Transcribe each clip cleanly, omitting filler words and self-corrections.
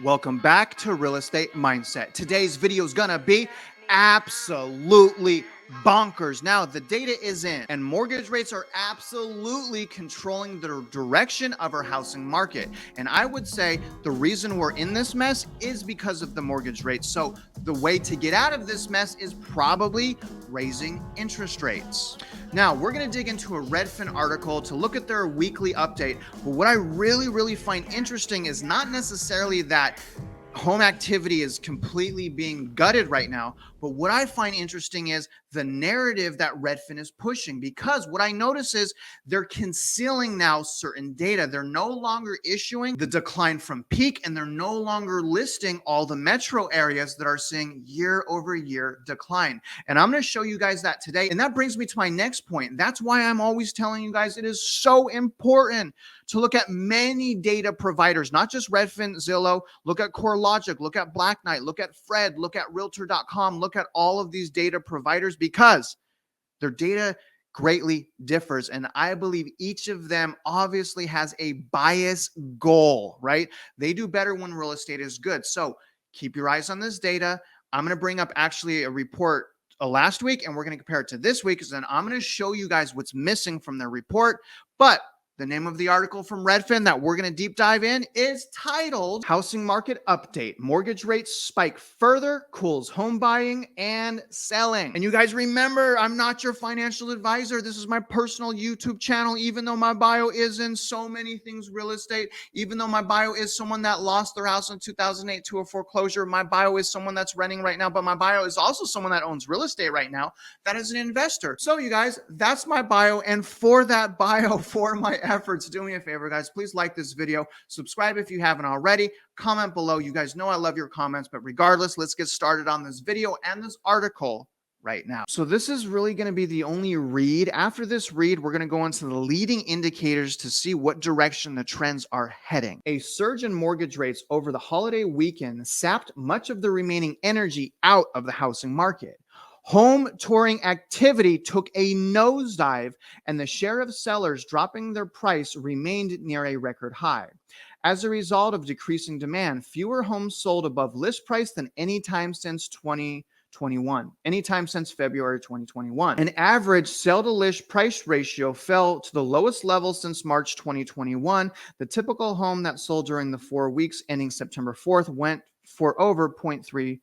Welcome back to Real Estate Mindset. Today's video is gonna be absolutely bonkers. Now, the data is in, and mortgage rates are absolutely controlling the direction of our housing market. And I would say the reason we're in this mess is because of the mortgage rates. So the way to get out of this mess is probably raising interest rates. Now, we're going to dig into a Redfin article to look at their weekly update. But what I really find interesting is not necessarily that home activity is completely being gutted right now. But what I find interesting is the narrative that Redfin is pushing, because what I notice is they're concealing now certain data. They're no longer issuing the decline from peak, and they're no longer listing all the metro areas that are seeing year-over-year decline. And I'm going to show you guys that today. And that brings me to my next point. That's why I'm always telling you guys it is so important to look at many data providers, not just Redfin, Zillow. Look at CoreLogic, look at Black Knight, look at Fred, look at Realtor.com, look at all of these data providers, because their data greatly differs. And I believe each of them obviously has a bias goal, right? They do better when real estate is good. So keep your eyes on this data. I'm going to bring up actually a report last week, and we're going to compare it to this week, because then I'm going to show you guys what's missing from their report. But the name of the article from Redfin that we're going to deep dive in is titled Housing Market Update. Mortgage Rates Spike Further, Cools Home Buying and Selling. And you guys remember, I'm not your financial advisor. This is my personal YouTube channel. Even though my bio is in so many things real estate, even though my bio is someone that lost their house in 2008 to a foreclosure, my bio is someone that's renting right now, but my bio is also someone that owns real estate right now that is an investor. So you guys, that's my bio. And for that bio, for my efforts, do me a favor, guys, please like this video, subscribe if you haven't already, comment below. You guys know I love your comments, but regardless, let's get started on this video and this article right now. So this is really going to be the only read. After this read, we're going to go into the leading indicators to see what direction the trends are heading. A surge in mortgage rates over the holiday weekend sapped much of the remaining energy out of the housing market. Home touring activity took a nosedive, and the share of sellers dropping their price remained near a record high. As a result of decreasing demand, fewer homes sold above list price than any time since February 2021. An average sell to list price ratio fell to the lowest level since March 2021. The typical home that sold during the 4 weeks ending September 4th went for over 0.3%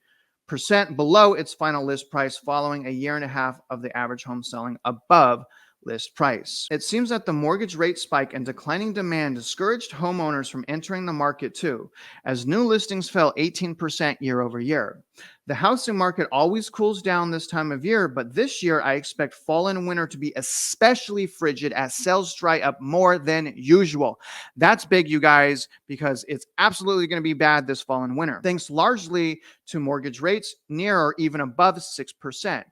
below its final list price, following a year and a half of the average home selling above list price. It seems that the mortgage rate spike and declining demand discouraged homeowners from entering the market too, as new listings fell 18% year over year. The housing market always cools down this time of year, but this year I expect fall and winter to be especially frigid as sales dry up more than usual. That's big, you guys, because it's absolutely going to be bad this fall and winter, thanks largely to mortgage rates near or even above 6%.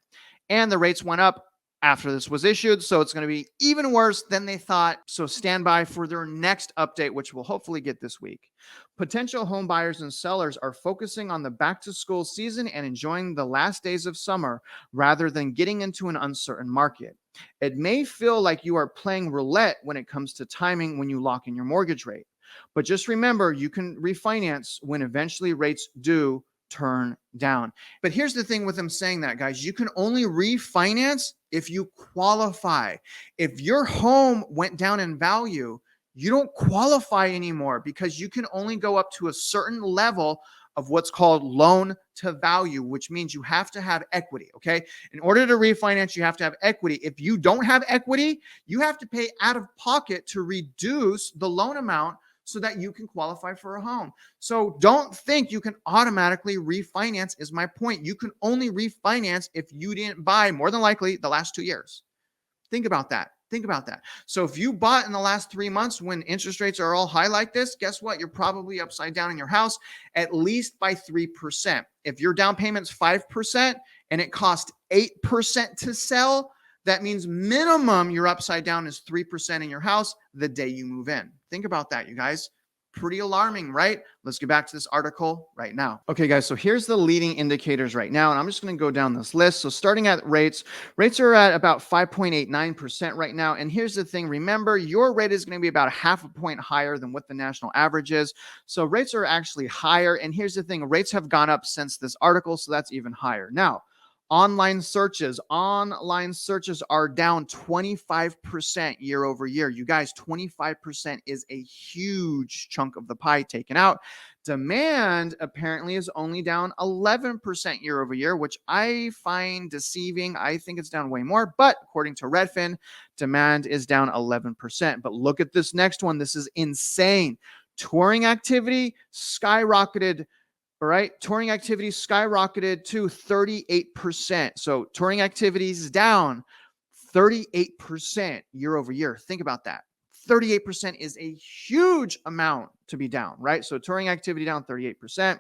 And the rates went up after this was issued, so it's going to be even worse than they thought. So stand by for their next update, which we'll hopefully get this week. Potential home buyers and sellers are focusing on the back-to-school season and enjoying the last days of summer rather than getting into an uncertain market. It may feel like you are playing roulette when it comes to timing when you lock in your mortgage rate, but just remember, you can refinance when eventually rates do turn down. But here's the thing with them saying that, guys, you can only refinance if you qualify. If your home went down in value, you don't qualify anymore, because you can only go up to a certain level of what's called loan to value, which means you have to have equity. Okay. In order to refinance, you have to have equity. If you don't have equity, you have to pay out of pocket to reduce the loan amount so that you can qualify for a home. So don't think you can automatically refinance, is my point. You can only refinance if you didn't buy, more than likely, the last 2 years. Think about that. Think about that. So if you bought in the last 3 months when interest rates are all high like this, guess what? You're probably upside down in your house, at least by 3%. If your down payment's 5% and it costs 8% to sell, that means minimum your upside down is 3% in your house the day you move in. Think about that, you guys. Pretty alarming, right? Let's get back to this article right now. Okay, guys, so here's the leading indicators right now, and I'm just going to go down this list. So starting at rates are at about 5.89% right now. And here's the thing, remember, your rate is going to be about half a point higher than what the national average is. So rates are actually higher. And here's the thing, rates have gone up since this article, so that's even higher. Now, online searches are down 25% year over year. You guys, 25% is a huge chunk of the pie taken out. Demand apparently is only down 11% year over year, which I find deceiving. I think it's down way more, but according to Redfin, demand is down 11%. But look at this next one. This is insane. Touring activity skyrocketed. All right, touring activity skyrocketed to 38%. So touring activity is down 38% year over year. Think about that. 38% is a huge amount to be down, right? So touring activity down 38%.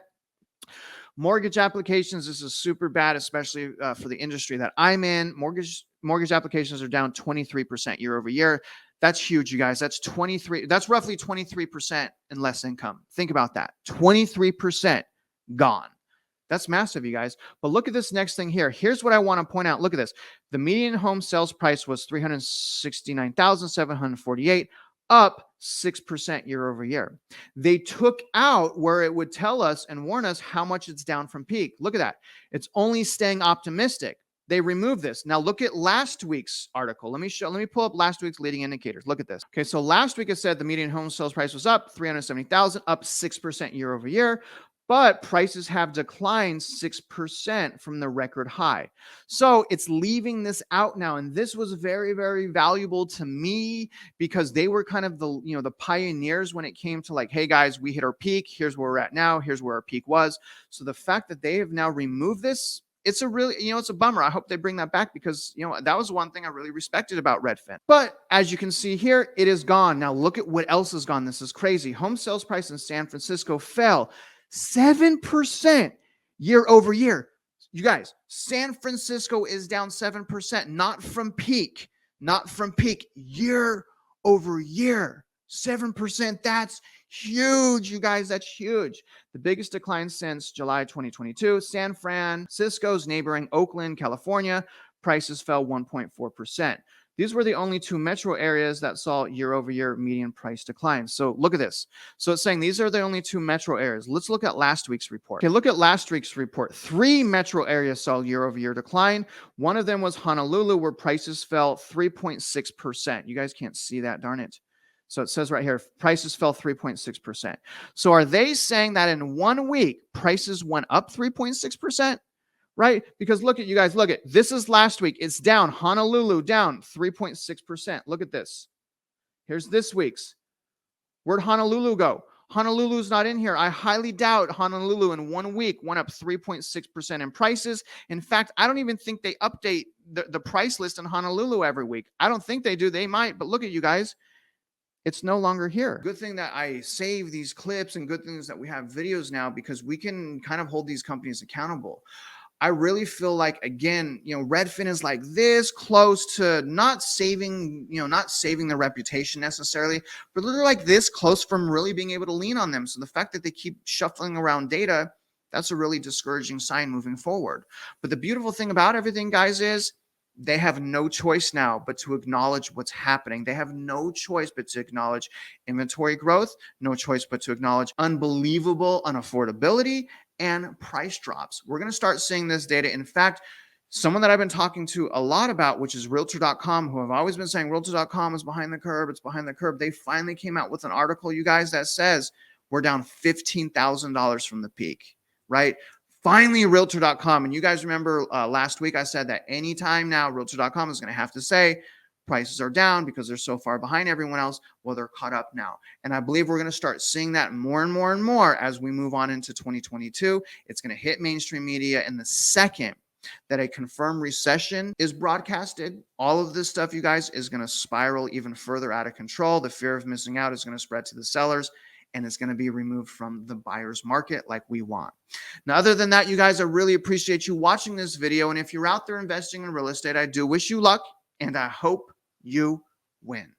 Mortgage applications, this is super bad, especially for the industry that I'm in. Mortgage applications are down 23% year over year. That's huge, you guys. That's roughly 23% in less income. Think about that. 23% gone. That's massive, you guys. But look at this next thing here. Here's what I want to point out. Look at this. The median home sales price was $369,748, up 6% year over year. They took out where it would tell us and warn us how much it's down from peak. Look at that. It's only staying optimistic. They removed this. Now look at last week's article. Let me pull up last week's leading indicators. Look at this. Okay, so last week it said the median home sales price was up 370,000, up 6% year over year. But prices have declined 6% from the record high. So it's leaving this out now. And this was very, very valuable to me because they were kind of the pioneers when it came to like, hey guys, we hit our peak. Here's where we're at now. Here's where our peak was. So the fact that they have now removed this, it's a really, it's a bummer. I hope they bring that back because, that was one thing I really respected about Redfin. But as you can see here, it is gone. Now look at what else is gone. This is crazy. Home sales price in San Francisco fell 7% year over year. You guys, San Francisco is down 7%, not from peak, year over year. 7%. That's huge, you guys. That's huge. The biggest decline since July 2022. San Francisco's neighboring Oakland, California, prices fell 1.4%. These were the only two metro areas that saw year-over-year median price decline. So look at this. So it's saying these are the only two metro areas. Let's look at last week's report. Okay, look at last week's report. 3 metro areas saw year-over-year decline. One of them was Honolulu, where prices fell 3.6%. You guys can't see that, darn it. So it says right here, prices fell 3.6%. So are they saying that in 1 week, prices went up 3.6%? Right? Because look at, you guys, look at, this is last week. It's down. Honolulu down 3.6%. Look at this. Here's this week's. Where'd Honolulu go? Honolulu's not in here. I highly doubt Honolulu in 1 week went up 3.6% in prices. In fact, I don't even think they update the price list in Honolulu every week. I don't think they do. They might, but look at you guys. It's no longer here. Good thing that I save these clips and good things that we have videos now because we can kind of hold these companies accountable. I really feel like, again, Redfin is like this close to not saving their reputation necessarily, but they're like this close from really being able to lean on them. So the fact that they keep shuffling around data, that's a really discouraging sign moving forward. But the beautiful thing about everything, guys, is they have no choice now but to acknowledge what's happening. They have no choice but to acknowledge inventory growth, no choice but to acknowledge unbelievable unaffordability and price drops. We're going to start seeing this data. In fact, someone that I've been talking to a lot about, which is Realtor.com, who have always been saying Realtor.com is behind the curve. It's behind the curve. They finally came out with an article, you guys, that says we're down $15,000 from the peak, right? Finally, Realtor.com. And you guys remember last week I said that anytime now, Realtor.com is going to have to say prices are down because they're so far behind everyone else. Well, they're caught up now. And I believe we're going to start seeing that more and more and more as we move on into 2022. It's going to hit mainstream media. And the second that a confirmed recession is broadcasted, all of this stuff, you guys, is going to spiral even further out of control. The fear of missing out is going to spread to the sellers, and it's going to be removed from the buyer's market like we want. Now, other than that, you guys, I really appreciate you watching this video. And if you're out there investing in real estate, I do wish you luck, and I hope you win.